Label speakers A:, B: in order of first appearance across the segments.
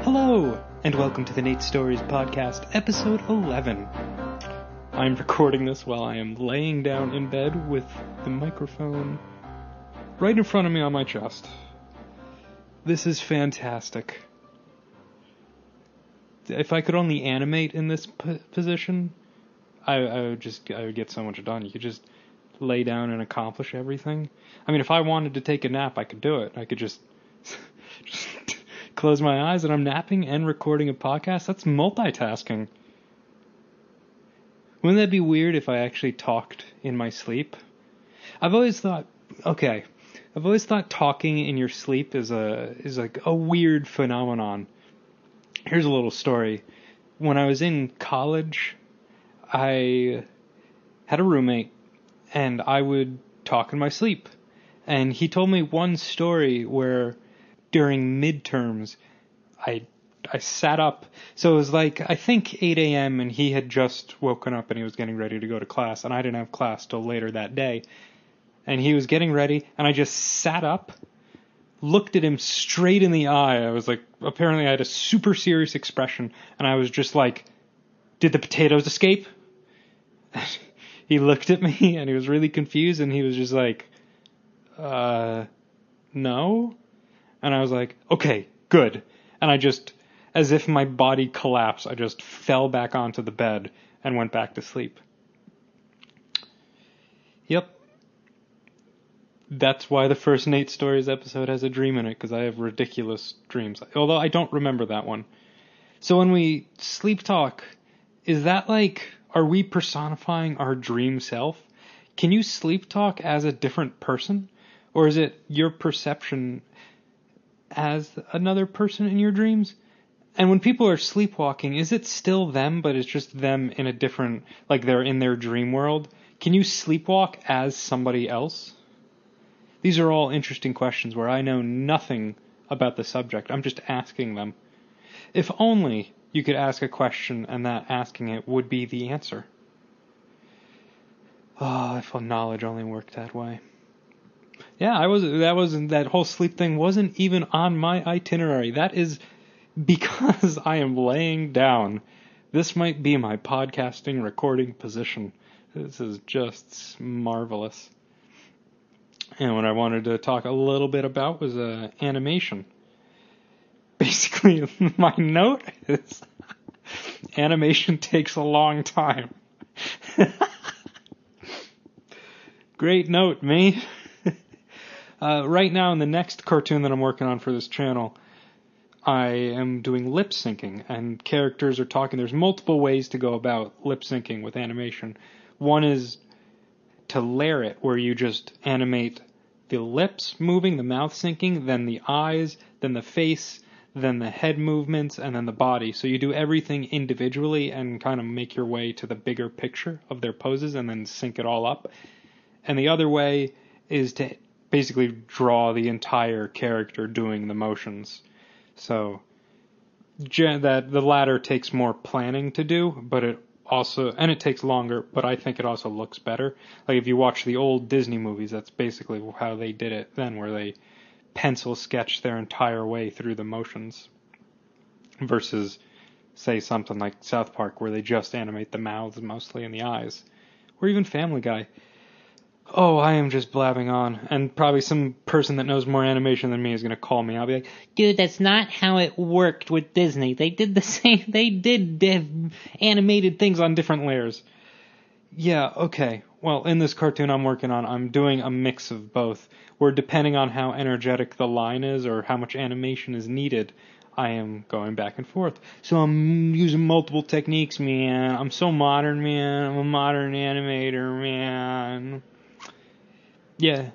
A: Hello, and welcome to the Nate Stories Podcast, episode 11. I'm recording this while I am laying down in bed with the microphone right in front of me on my chest. This is fantastic. If I could only animate in this position, I would get so much done. You could just lay down and accomplish everything. I mean, if I wanted to take a nap, I could do it. I could just close my eyes and I'm napping and recording a podcast. That's multitasking. Wouldn't that be weird if I actually talked in my sleep? I've always thought talking in your sleep is like a weird phenomenon. Here's a little story. When I was in college, I had a roommate and I would talk in my sleep. And he told me one story where during midterms, I sat up. So it was like, I think 8 a.m. and he had just woken up and he was getting ready to go to class. And I didn't have class till later that day. And he was getting ready and I just sat up, looked at him straight in the eye. I was like, apparently I had a super serious expression. And I was just like, did the potatoes escape? He looked at me and he was really confused and he was just like, no. And I was like, okay, good. And I just, as if my body collapsed, I just fell back onto the bed and went back to sleep. Yep. That's why the first Nate Stories episode has a dream in it, because I have ridiculous dreams. Although I don't remember that one. So when we sleep talk, is that like, are we personifying our dream self? Can you sleep talk as a different person? Or is it your perception as another person in your dreams? And when people are sleepwalking, is it still them, but it's just them in a different, like they're in their dream world? Can you sleepwalk as somebody else? These are all interesting questions where I know nothing about the subject. I'm just asking them. If only you could ask a question and that asking it would be the answer. Oh, if knowledge only worked that way. Yeah, that whole sleep thing wasn't even on my itinerary. That is because I am laying down. This might be my podcasting recording position. This is just marvelous. And what I wanted to talk a little bit about was animation. Basically, my note is animation takes a long time. Great note, me. Right now, in the next cartoon that I'm working on for this channel, I am doing lip syncing, and characters are talking. There's multiple ways to go about lip syncing with animation. One is to layer it, where you just animate the lips moving, the mouth syncing, then the eyes, then the face, then the head movements, and then the body. So you do everything individually and kind of make your way to the bigger picture of their poses and then sync it all up. And the other way is to basically draw the entire character doing the motions. So that the latter takes more planning to do, but it takes longer, but I think it also looks better. Like if you watch the old Disney movies, that's basically how they did it then, where they pencil sketch their entire way through the motions versus, say, something like South Park, where they just animate the mouths mostly and the eyes, or even Family Guy. Oh, I am just blabbing on, and probably some person that knows more animation than me is going to call me. I'll be like, dude, that's not how it worked with Disney. They did the same, they did animated things on different layers. Yeah, okay. Well, in this cartoon I'm working on, I'm doing a mix of both, where depending on how energetic the line is or how much animation is needed, I am going back and forth. So I'm using multiple techniques, man. I'm so modern, man. I'm a modern animator, man. Yeah.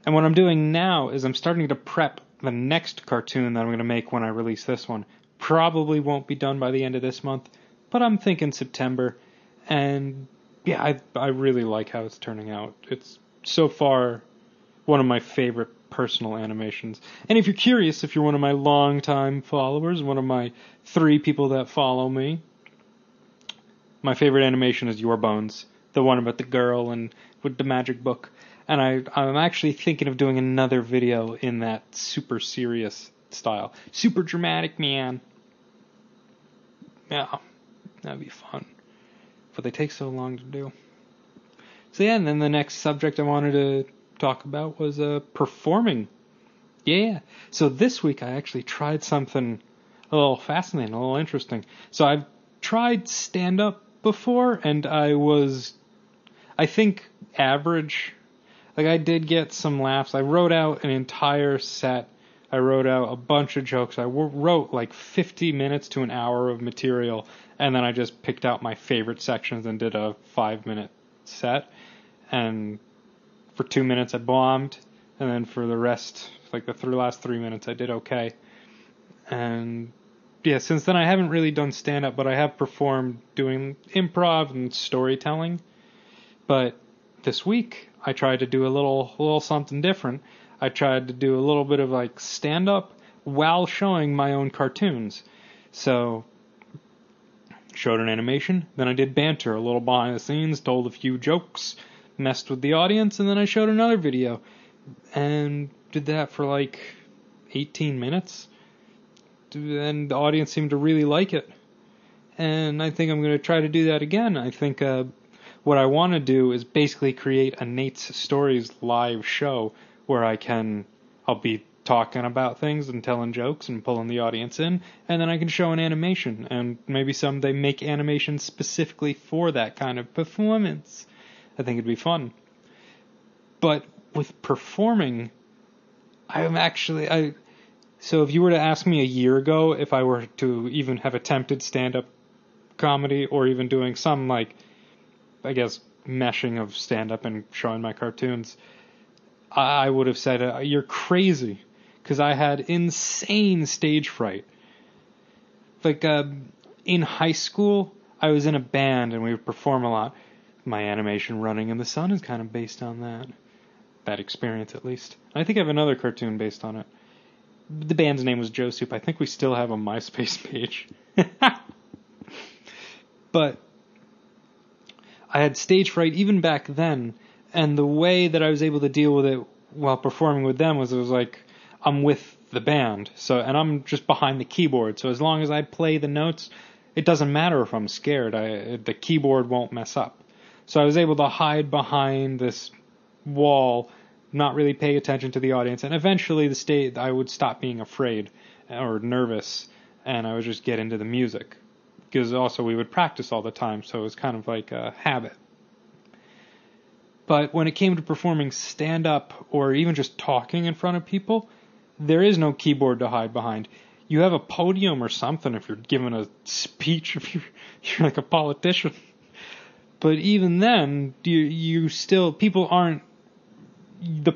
A: And what I'm doing now is I'm starting to prep the next cartoon that I'm going to make when I release this one. Probably won't be done by the end of this month, but I'm thinking September. And yeah, I really like how it's turning out. It's so far one of my favorite personal animations. And if you're curious, if you're one of my longtime followers, one of my 3 people that follow me, my favorite animation is Your Bones, the one about the girl and with the magic book. And I'm actually thinking of doing another video in that super serious style. Super dramatic, man. Yeah, that'd be fun. But they take so long to do. So yeah, and then the next subject I wanted to talk about was performing. Yeah. So this week I actually tried something a little fascinating, a little interesting. So I've tried stand-up before, and I think, average. Like, I did get some laughs. I wrote out an entire set. I wrote out a bunch of jokes. I wrote like 50 minutes to an hour of material, and then I just picked out my favorite sections and did a 5-minute set. And for 2 minutes I bombed, and then for the rest, like the last 3 minutes, I did okay. And yeah, since then I haven't really done stand-up, but I have performed doing improv and storytelling. But this week I tried to do a little something different. I tried to do a little bit of like stand-up while showing my own cartoons. So, showed an animation, then I did banter, a little behind the scenes, told a few jokes, messed with the audience, and then I showed another video. And did that for like 18 minutes. And the audience seemed to really like it. And I think I'm going to try to do that again. I think what I want to do is basically create a Nate's Stories live show where I'll be talking about things and telling jokes and pulling the audience in, and then I can show an animation, and maybe someday make animations specifically for that kind of performance. I think it'd be fun. But with performing, so if you were to ask me a year ago if I were to even have attempted stand-up comedy or even doing some, like, I guess, meshing of stand-up and showing my cartoons, I would have said, you're crazy, because I had insane stage fright. Like, in high school, I was in a band and we would perform a lot. My animation, Running in the Sun, is kind of based on that experience, at least. I think I have another cartoon based on it. The band's name was Joe Soup. I think we still have a MySpace page. But I had stage fright even back then, and the way that I was able to deal with it while performing with them was, it was like, I'm with the band, and I'm just behind the keyboard, so as long as I play the notes, it doesn't matter if I'm scared, the keyboard won't mess up. So I was able to hide behind this wall, not really pay attention to the audience, and eventually I would stop being afraid or nervous, and I would just get into the music. Because also we would practice all the time, so it was kind of like a habit. But when it came to performing stand-up or even just talking in front of people, there is no keyboard to hide behind. You have a podium or something if you're giving a speech, if you're like a politician. But even then, the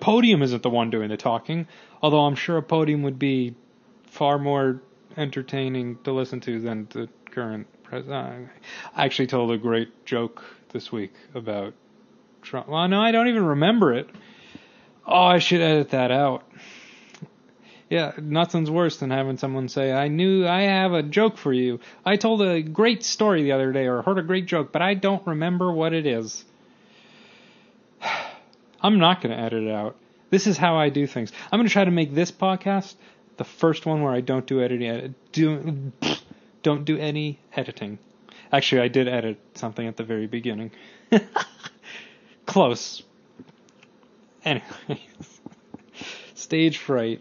A: podium isn't the one doing the talking, although I'm sure a podium would be far more entertaining to listen to than the current president. I actually told a great joke this week about Trump. Well, no, I don't even remember it. Oh, I should edit that out. Yeah, nothing's worse than having someone say, I have a joke for you. I told a great story the other day, or heard a great joke, but I don't remember what it is. I'm not going to edit it out. This is how I do things. I'm going to try to make this podcast the first one where I don't do editing. Don't do any editing. Actually, I did edit something at the very beginning. Close. Anyways. Stage fright.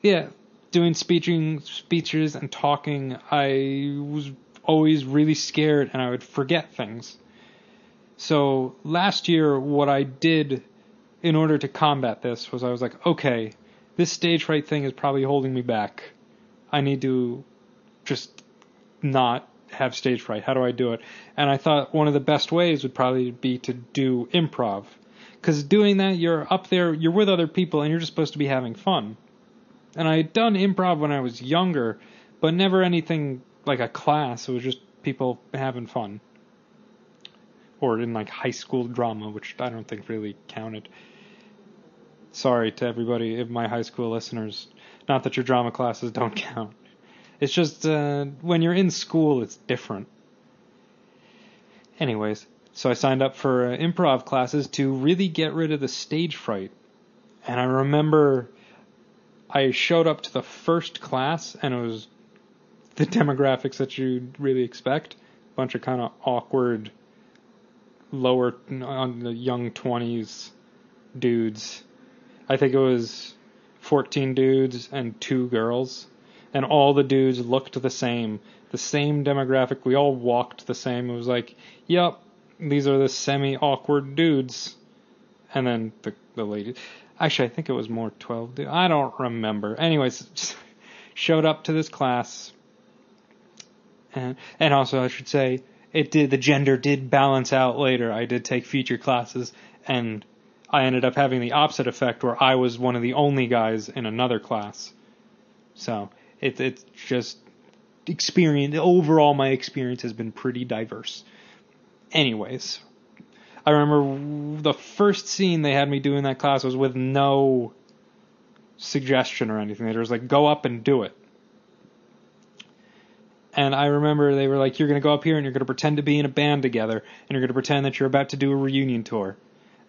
A: Yeah, doing speeches and talking, I was always really scared and I would forget things. So last year, what I did in order to combat this was I was like, okay, this stage fright thing is probably holding me back. I need to just not have stage fright. How do I do it? And I thought one of the best ways would probably be to do improv. Because doing that, you're up there, you're with other people, and you're just supposed to be having fun. And I had done improv when I was younger, but never anything like a class. It was just people having fun. Or in like high school drama, which I don't think really counted. Sorry to everybody, my high school listeners. Not that your drama classes don't count. It's just when you're in school, it's different. Anyways, so I signed up for improv classes to really get rid of the stage fright. And I remember I showed up to the first class, and it was the demographics that you'd really expect. A bunch of kind of awkward, lower, on the young 20s dudes. I think it was 14 dudes and 2 girls. And all the dudes looked the same demographic. We all walked the same. It was like, yep, these are the semi-awkward dudes. And then the lady. Actually, I think it was more 12 dudes. I don't remember. Anyways, showed up to this class. And also, I should say, the gender did balance out later. I did take feature classes, and I ended up having the opposite effect where I was one of the only guys in another class. So, it's just experience. Overall, my experience has been pretty diverse. Anyways, I remember the first scene they had me do in that class was with no suggestion or anything. They was like, go up and do it. And I remember they were like, you're going to go up here and you're going to pretend to be in a band together, and you're going to pretend that you're about to do a reunion tour.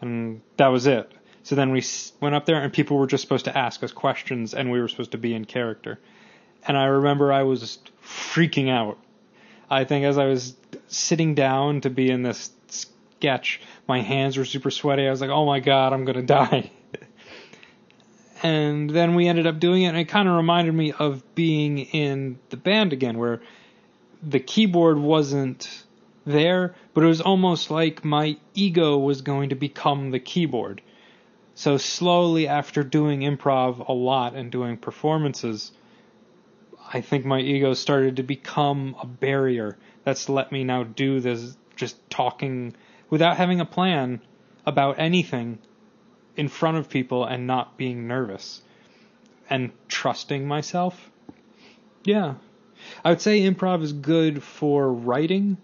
A: And that was it. So then we went up there, and people were just supposed to ask us questions, and we were supposed to be in character. And I remember I was freaking out. I think as I was sitting down to be in this sketch, my hands were super sweaty. I was like, oh my God, I'm going to die. And then we ended up doing it, and it kind of reminded me of being in the band again, where the keyboard wasn't there, but it was almost like my ego was going to become the keyboard. So slowly, after doing improv a lot and doing performances, I think my ego started to become a barrier that's let me now do this, just talking without having a plan about anything in front of people and not being nervous and trusting myself. Yeah. I would say improv is good for writing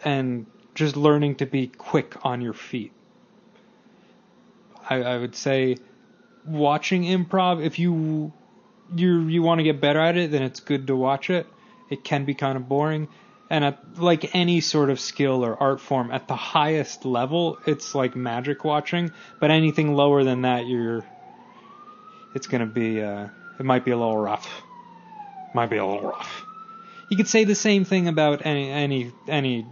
A: and just learning to be quick on your feet. I would say watching improv, if you want to get better at it, then it's good to watch it. It can be kind of boring. And like any sort of skill or art form, at the highest level, it's like magic watching. But anything lower than that, it's going to be, it might be a little rough. You could say the same thing about any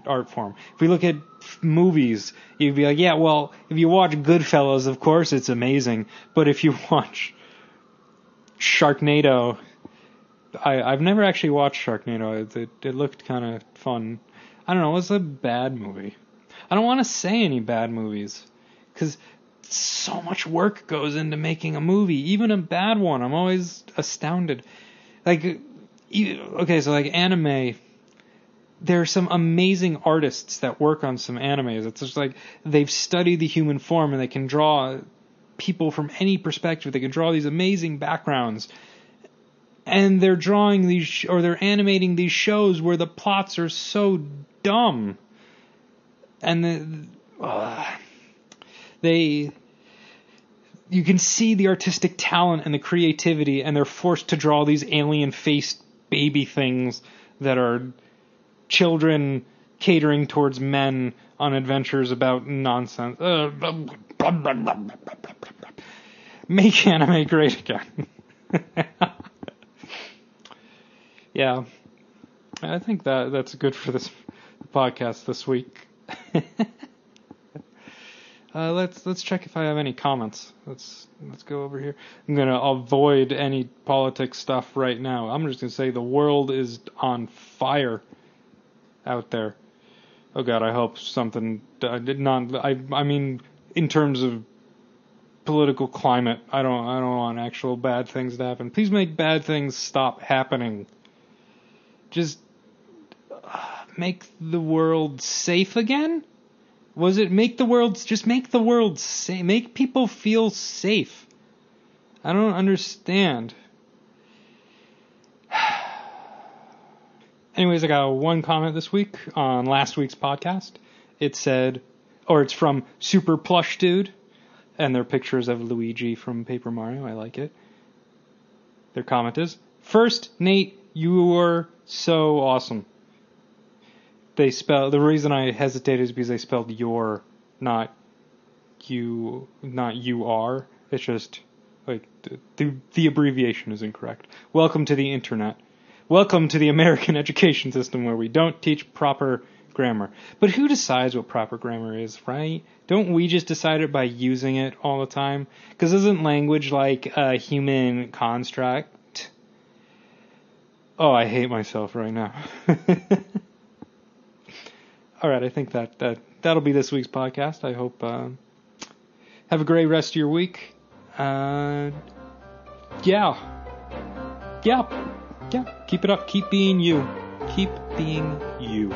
A: art form. If we look at movies, you'd be like, yeah, well, if you watch Goodfellas, of course it's amazing. But if you watch Sharknado, I've never actually watched Sharknado. It looked kind of fun. I don't know, it's a bad movie. I don't want to say any bad movies, because so much work goes into making a movie, even a bad one. I'm always astounded. Like, okay, so like anime, there are some amazing artists that work on some animes. It's just like they've studied the human form and they can draw people from any perspective. They can draw these amazing backgrounds. And they're drawing these, or they're animating these shows where the plots are so dumb. And you can see the artistic talent and the creativity, and they're forced to draw these alien-faced baby things that are children catering towards men on adventures about nonsense. Make anime great again. Yeah, I think that's good for this podcast this week. Let's check if I have any comments. Let's go over here. I'm gonna avoid any politics stuff right now. I'm just gonna say the world is on fire out there. Oh God, I hope something did not. I mean, in terms of political climate, I don't want actual bad things to happen. Please make bad things stop happening. Just make the world safe again? Was it make the world safe? Make people feel safe. I don't understand. Anyways, I got one comment this week on last week's podcast. It said, or it's from Super Plush Dude, and their pictures of Luigi from Paper Mario. I like it. Their comment is, first, Nate, you are so awesome. The reason I hesitated is because they spelled your, not you are. It's just Like, the abbreviation is incorrect. Welcome to the internet. Welcome to the American education system where we don't teach proper grammar. But who decides what proper grammar is, right? Don't we just decide it by using it all the time? Because isn't language like a human construct? Oh, I hate myself right now. All right, I think that'll be this week's podcast. I hope have a great rest of your week. Yeah. Keep it up. Keep being you. Keep being you.